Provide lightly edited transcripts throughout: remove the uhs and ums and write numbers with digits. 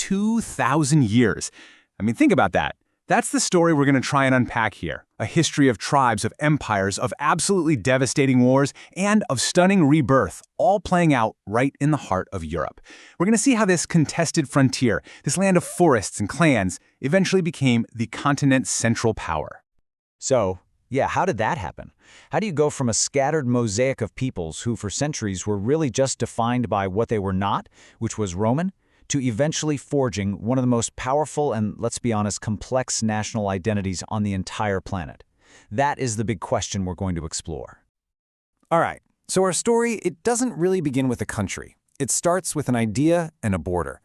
2,000 years. I mean, think about that. That's the story we're going to try and unpack here. A history of tribes, of empires, of absolutely devastating wars, and of stunning rebirth, all playing out right in the heart of Europe. We're going to see how this contested frontier, this land of forests and clans, eventually became the continent's central power. So, yeah, how did that happen? How do you go from a scattered mosaic of peoples who for centuries were really just defined by what they were not, which was Roman, to eventually forging one of the most powerful and, let's be honest, complex national identities on the entire planet? That is the big question we're going to explore. All right, so our story, it doesn't really begin with a country. It starts with an idea and a border.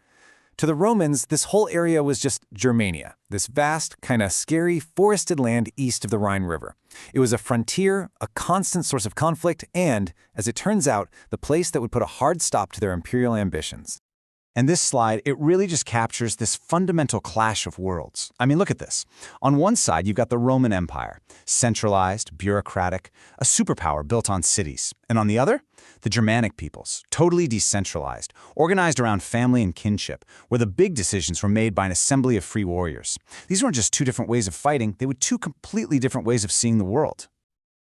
To the Romans, this whole area was just Germania, this vast, kind of scary, forested land east of the Rhine River. It was a frontier, a constant source of conflict, and, as it turns out, the place that would put a hard stop to their imperial ambitions. And this slide, it really just captures this fundamental clash of worlds. I mean, look at this. On one side, you've got the Roman Empire, centralized, bureaucratic, a superpower built on cities. And on the other, the Germanic peoples, totally decentralized, organized around family and kinship, where the big decisions were made by an assembly of free warriors. These weren't just two different ways of fighting, they were two completely different ways of seeing the world.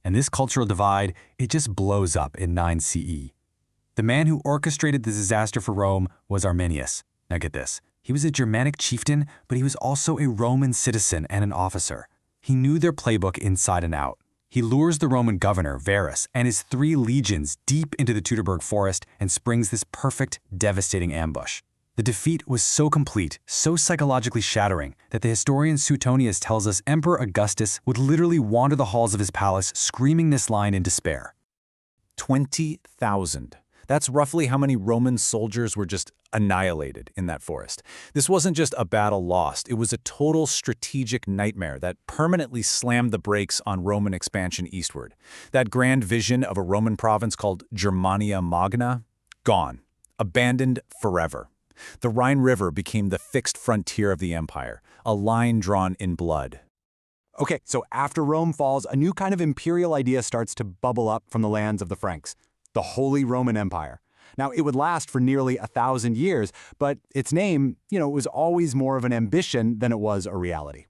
And this cultural divide, it just blows up in 9 CE. The man who orchestrated the disaster for Rome was Arminius. Now get this, he was a Germanic chieftain, but he was also a Roman citizen and an officer. He knew their playbook inside and out. He lures the Roman governor, Varus, and his 3 legions deep into the Teutoburg forest and springs this perfect, devastating ambush. The defeat was so complete, so psychologically shattering, that the historian Suetonius tells us Emperor Augustus would literally wander the halls of his palace screaming this line in despair. 20,000. That's roughly how many Roman soldiers were just annihilated in that forest. This wasn't just a battle lost, it was a total strategic nightmare that permanently slammed the brakes on Roman expansion eastward. That grand vision of a Roman province called Germania Magna, gone, abandoned forever. The Rhine River became the fixed frontier of the empire, a line drawn in blood. Okay, so after Rome falls, a new kind of imperial idea starts to bubble up from the lands of the Franks. The Holy Roman Empire. Now, it would last for nearly 1,000 years, but its name, was always more of an ambition than it was a reality.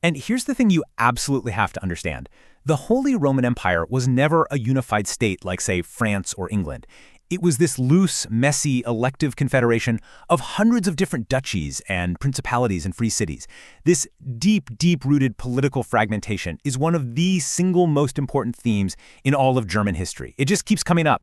And here's the thing you absolutely have to understand. The Holy Roman Empire was never a unified state like, say, France or England. It was this loose, messy, elective confederation of hundreds of different duchies and principalities and free cities. This deep, deep-rooted political fragmentation is one of the single most important themes in all of German history. It just keeps coming up.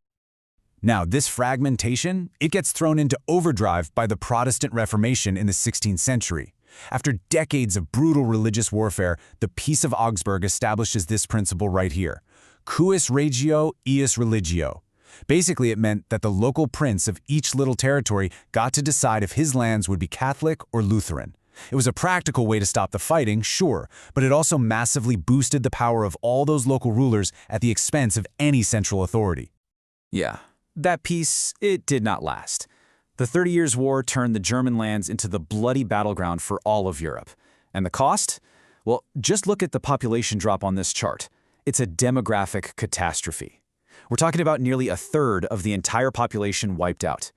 Now, this fragmentation, it gets thrown into overdrive by the Protestant Reformation in the 16th century. After decades of brutal religious warfare, the Peace of Augsburg establishes this principle right here. Cuius regio, ius religio. Basically, it meant that the local prince of each little territory got to decide if his lands would be Catholic or Lutheran. It was a practical way to stop the fighting, sure, but it also massively boosted the power of all those local rulers at the expense of any central authority. Yeah, that peace, it did not last. The 30 Years' War turned the German lands into the bloody battleground for all of Europe. And the cost? Well, just look at the population drop on this chart. It's a demographic catastrophe. We're talking about nearly 1/3 of the entire population wiped out.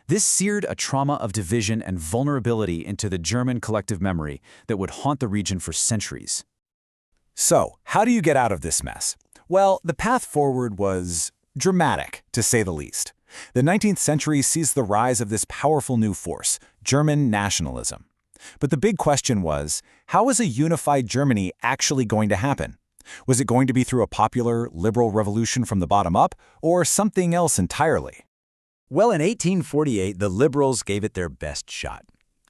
This seared a trauma of division and vulnerability into the German collective memory that would haunt the region for centuries. So, how do you get out of this mess? Well, the path forward was dramatic, to say the least. The 19th century sees the rise of this powerful new force, German nationalism. But the big question was, how was a unified Germany actually going to happen? Was it going to be through a popular, liberal revolution from the bottom up, or something else entirely? Well, in 1848, the liberals gave it their best shot.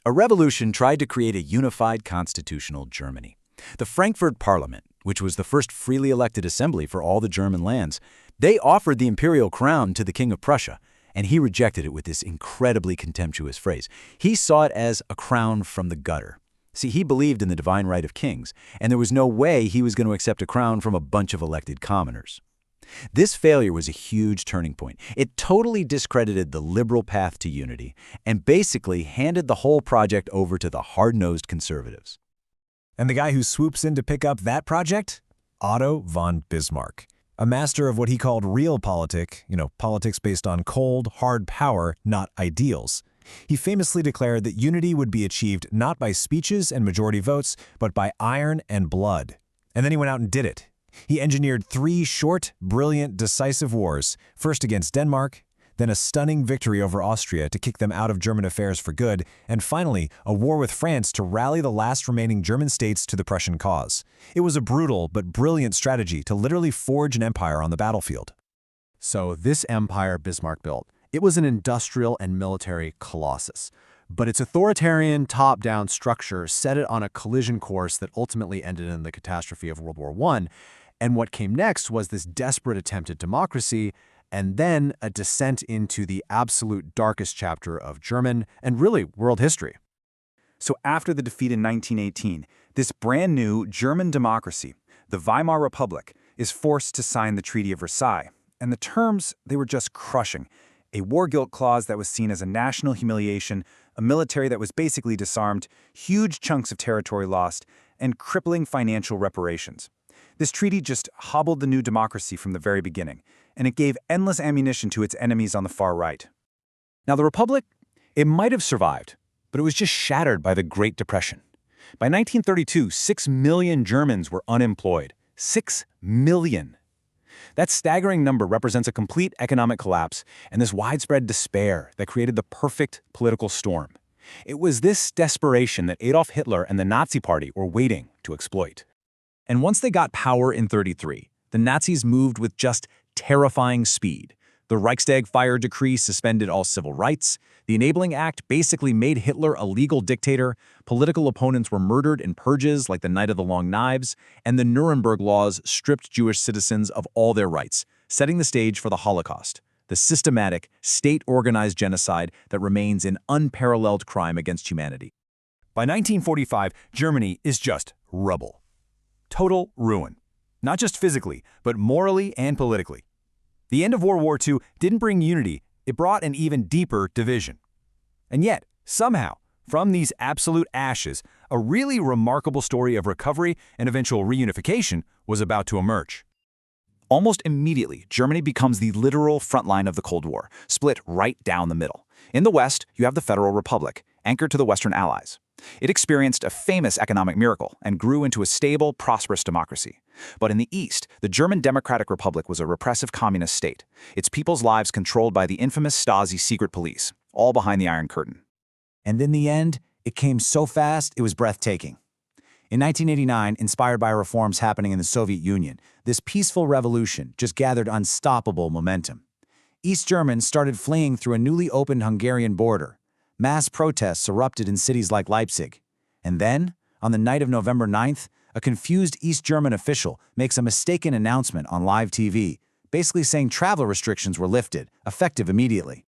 A revolution tried to create a unified constitutional Germany. The Frankfurt Parliament, which was the first freely elected assembly for all the German lands, they offered the imperial crown to the King of Prussia, and he rejected it with this incredibly contemptuous phrase. He saw it as a crown from the gutter. See, he believed in the divine right of kings, and there was no way he was going to accept a crown from a bunch of elected commoners. This failure was a huge turning point. It totally discredited the liberal path to unity and basically handed the whole project over to the hard-nosed conservatives. And the guy who swoops in to pick up that project? Otto von Bismarck. A master of what he called realpolitik, politics based on cold, hard power, not ideals. He famously declared that unity would be achieved not by speeches and majority votes, but by iron and blood. And then he went out and did it. He engineered 3 short, brilliant, decisive wars, first against Denmark, then a stunning victory over Austria to kick them out of German affairs for good, and finally, a war with France to rally the last remaining German states to the Prussian cause. It was a brutal but brilliant strategy to literally forge an empire on the battlefield. So this empire Bismarck built, it was an industrial and military colossus. But its authoritarian, top-down structure set it on a collision course that ultimately ended in the catastrophe of World War I. And what came next was this desperate attempt at democracy, and then a descent into the absolute darkest chapter of German and really world history. So after the defeat in 1918, this brand new German democracy, the Weimar Republic, is forced to sign the Treaty of Versailles. And the terms, they were just crushing. A war guilt clause that was seen as a national humiliation, a military that was basically disarmed, huge chunks of territory lost, and crippling financial reparations. This treaty just hobbled the new democracy from the very beginning, and it gave endless ammunition to its enemies on the far right. Now, the Republic, it might have survived, but it was just shattered by the Great Depression. By 1932, 6 million Germans were unemployed. 6 million. That staggering number represents a complete economic collapse and this widespread despair that created the perfect political storm. It was this desperation that Adolf Hitler and the Nazi Party were waiting to exploit. And once they got power in 1933, the Nazis moved with just terrifying speed. The Reichstag fire decree suspended all civil rights. The Enabling Act basically made Hitler a legal dictator. Political opponents were murdered in purges like the Night of the Long Knives. And the Nuremberg laws stripped Jewish citizens of all their rights, setting the stage for the Holocaust, the systematic, state-organized genocide that remains an unparalleled crime against humanity. By 1945, Germany is just rubble. Total ruin. Not just physically, but morally and politically. The end of World War II didn't bring unity, it brought an even deeper division. And yet, somehow, from these absolute ashes, a really remarkable story of recovery and eventual reunification was about to emerge. Almost immediately, Germany becomes the literal front line of the Cold War, split right down the middle. In the West, you have the Federal Republic, anchored to the Western Allies. It experienced a famous economic miracle and grew into a stable, prosperous democracy. But in the East, the German Democratic Republic was a repressive communist state, its people's lives controlled by the infamous Stasi secret police, all behind the Iron Curtain. And in the end, it came so fast it was breathtaking. In 1989, inspired by reforms happening in the Soviet Union, this peaceful revolution just gathered unstoppable momentum. East Germans started fleeing through a newly opened Hungarian border. Mass protests erupted in cities like Leipzig. And then, on the night of November 9th, a confused East German official makes a mistaken announcement on live TV, basically saying travel restrictions were lifted, effective immediately.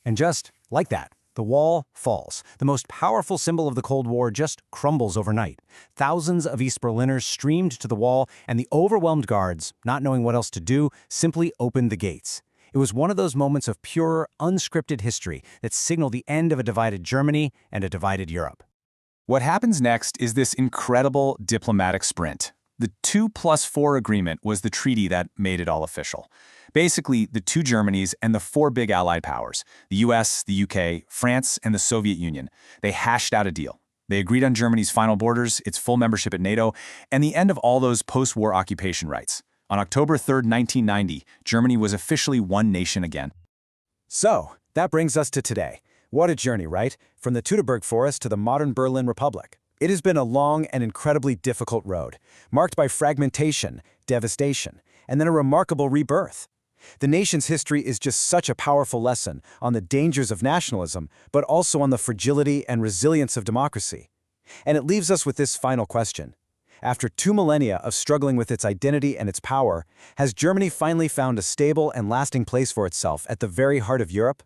And just like that, the wall falls. The most powerful symbol of the Cold War just crumbles overnight. Thousands of East Berliners streamed to the wall, and the overwhelmed guards, not knowing what else to do, simply opened the gates. It was one of those moments of pure, unscripted history that signaled the end of a divided Germany and a divided Europe. What happens next is this incredible diplomatic sprint. The 2+4 agreement was the treaty that made it all official. Basically, the 2 Germanys and the 4 big allied powers, the US, the UK, France, and the Soviet Union, they hashed out a deal. They agreed on Germany's final borders, its full membership at NATO, and the end of all those post-war occupation rights. On October 3, 1990, Germany was officially one nation again. So, that brings us to today. What a journey, right? From the Teutoburg Forest to the modern Berlin Republic. It has been a long and incredibly difficult road, marked by fragmentation, devastation, and then a remarkable rebirth. The nation's history is just such a powerful lesson on the dangers of nationalism, but also on the fragility and resilience of democracy. And it leaves us with this final question. After 2 millennia of struggling with its identity and its power, has Germany finally found a stable and lasting place for itself at the very heart of Europe?